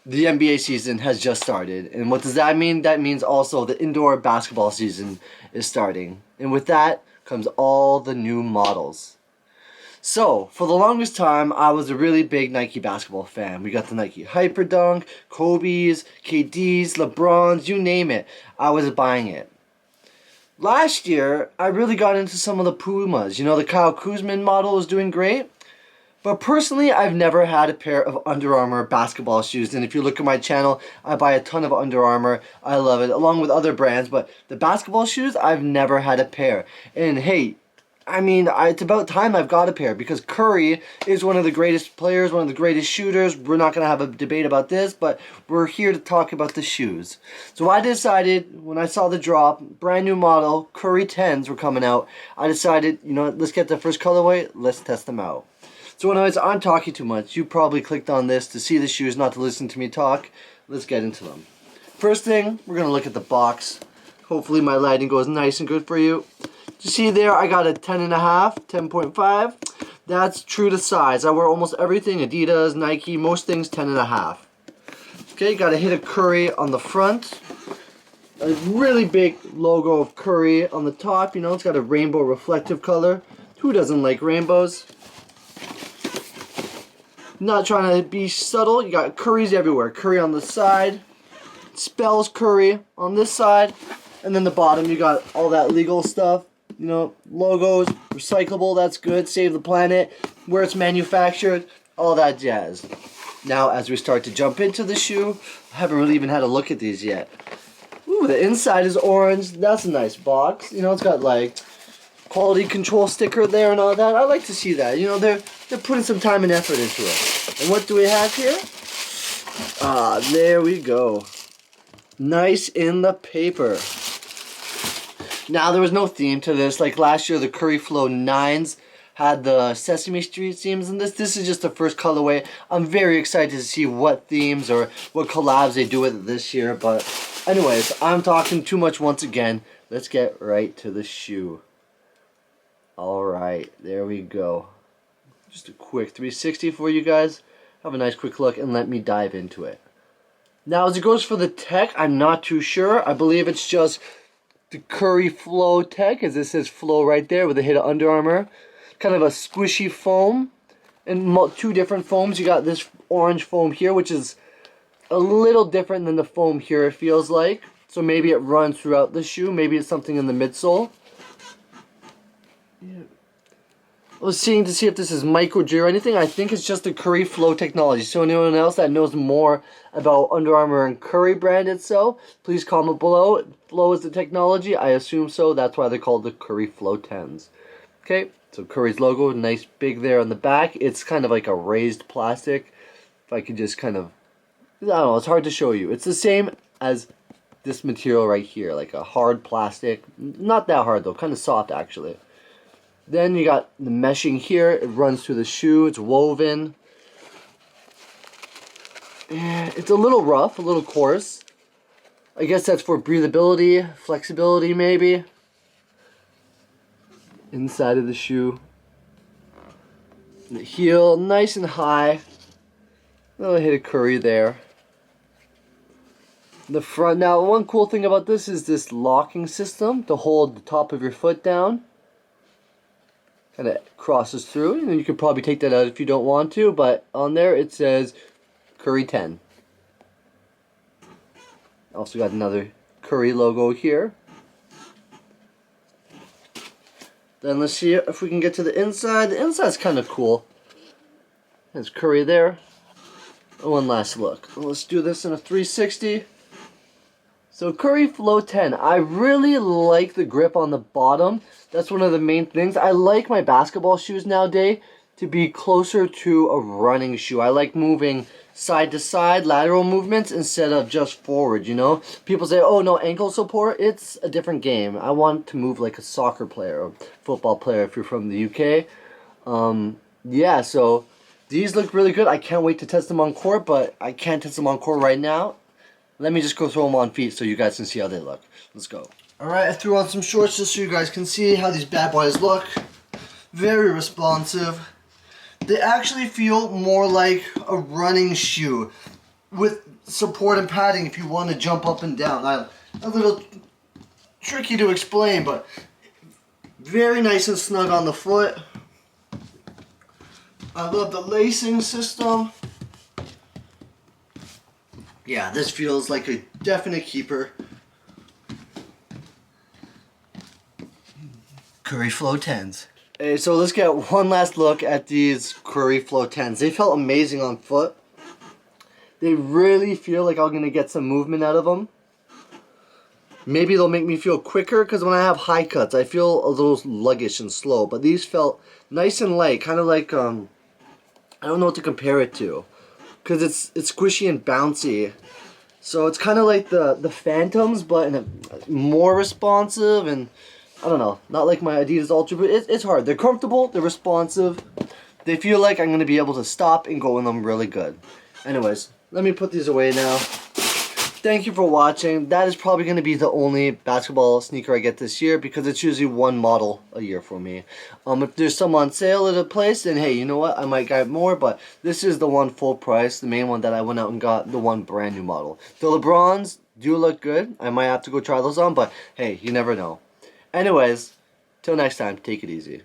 The NBA season has just started. And what does that mean? That means also the indoor basketball season is starting. And with that comes all the new models. So, for the longest time, I was a really big Nike basketball fan. We got the Nike Hyperdunk, Kobe's, KD's, LeBron's, you name it. I was buying it. Last year, I really got into some of the Pumas. You know, the Kyle Kuzma model was doing great. But personally, I've never had a pair of Under Armour basketball shoes. And if you look at my channel, I buy a ton of Under Armour. I love it, along with other brands. But the basketball shoes, I've never had a pair. And hey, I mean, it's about time I've got a pair. Because Curry is one of the greatest players, one of the greatest shooters. We're not going to have a debate about this, but we're here to talk about the shoes. So I decided, when I saw the drop, brand new model, Curry 10s were coming out. I decided, you know what, let's get the first colorway, let's test them out. So anyways, I'm talking too much. You probably clicked on this to see the shoes, not to listen to me talk. Let's get into them. First thing, we're going to look at the box. Hopefully my lighting goes nice and good for you. You see there, I got a 10.5, 10.5. That's true to size. I wear almost everything, Adidas, Nike, most things 10.5. Okay, got a hit of Curry on the front. A really big logo of Curry on the top. You know, it's got a rainbow reflective color. Who doesn't like rainbows? Not trying to be subtle, you got Currys everywhere. Curry on the side, spells Curry on this side, and then the bottom you got all that legal stuff. You know, logos, recyclable, that's good, save the planet, where it's manufactured, all that jazz. Now, as we start to jump into the shoe, I haven't really even had a look at these yet. Ooh, the inside is orange, that's a nice box. You know, it's got like quality control sticker there and all that. I like to see that. You know, they're putting some time and effort into it. And what do we have here? Ah, there we go. Nice in the paper. Now, there was no theme to this. Like last year, the Curry Flow 9s had the Sesame Street themes in this. This is just the first colorway. I'm very excited to see what themes or what collabs they do with it this year. But anyways, I'm talking too much once again. Let's get right to the shoe. Alright, there we go. Just a quick 360 for you guys. Have a nice quick look and let me dive into it. Now, as it goes for the tech, I'm not too sure. I believe it's just the Curry Flow tech, as it says Flow right there with a hit of Under Armour. Kind of a squishy foam. And two different foams. You got this orange foam here, which is a little different than the foam here, it feels like. So maybe it runs throughout the shoe. Maybe it's something in the midsole. Yeah. I was seeing to see if this is micro G or anything. I think it's just the Curry Flow technology. So anyone else that knows more about Under Armour and Curry brand itself, please comment below. Flow is the technology. I assume so. That's why they're called the Curry Flow 10s. Okay, so Curry's logo, nice big there on the back. It's kind of like a raised plastic. If I could just kind of, I don't know, it's hard to show you. It's the same as this material right here, like a hard plastic. Not that hard though, kind of soft actually. Then you got the meshing here. It runs through the shoe. It's woven. It's a little rough, a little coarse. I guess that's for breathability, flexibility maybe. Inside of the shoe. The heel, nice and high. A little hit of Curry there. The front. Now, one cool thing about this is this locking system to hold the top of your foot down. Kind of crosses through, and you could probably take that out if you don't want to, but on there it says Curry 10. Also got another Curry logo here. Then let's see if we can get to the inside. The inside's kind of cool. There's Curry there. One last look. Let's do this in a 360. So Curry Flow 10, I really like the grip on the bottom. That's one of the main things. I like my basketball shoes nowadays to be closer to a running shoe. I like moving side to side, lateral movements, instead of just forward, you know? People say, oh, no ankle support. It's a different game. I want to move like a soccer player or football player if you're from the UK. Yeah, so these look really good. I can't wait to test them on court, but I can't test them on court right now. Let me just go throw them on feet so you guys can see how they look. Let's go. Alright, I threw on some shorts just so you guys can see how these bad boys look. Very responsive. They actually feel more like a running shoe. with support and padding if you want to jump up and down. A little tricky to explain, but very nice and snug on the foot. I love the lacing system. Yeah, this feels like a definite keeper. Curry Flow 10s. Hey, so let's get one last look at these Curry Flow 10s. They felt amazing on foot. They really feel like I'm going to get some movement out of them. Maybe they'll make me feel quicker, because when I have high cuts, I feel a little sluggish and slow. But these felt nice and light, kind of like, I don't know what to compare it to, because it's squishy and bouncy. So it's kind of like the Phantoms, but in a more responsive, and I don't know, not like my Adidas Ultra, but it's hard. They're comfortable, they're responsive, they feel like I'm going to be able to stop and go in them really good. Anyways, let me put these away now. Thank you for watching. That is probably going to be the only basketball sneaker I get this year, because it's usually one model a year for me. If there's some on sale at a place, then hey, you know what, I might get more, but this is the one full price, the main one that I went out and got, the one brand new model. The LeBrons do look good. I might have to go try those on, but hey, you never know. Anyways, till next time, take it easy.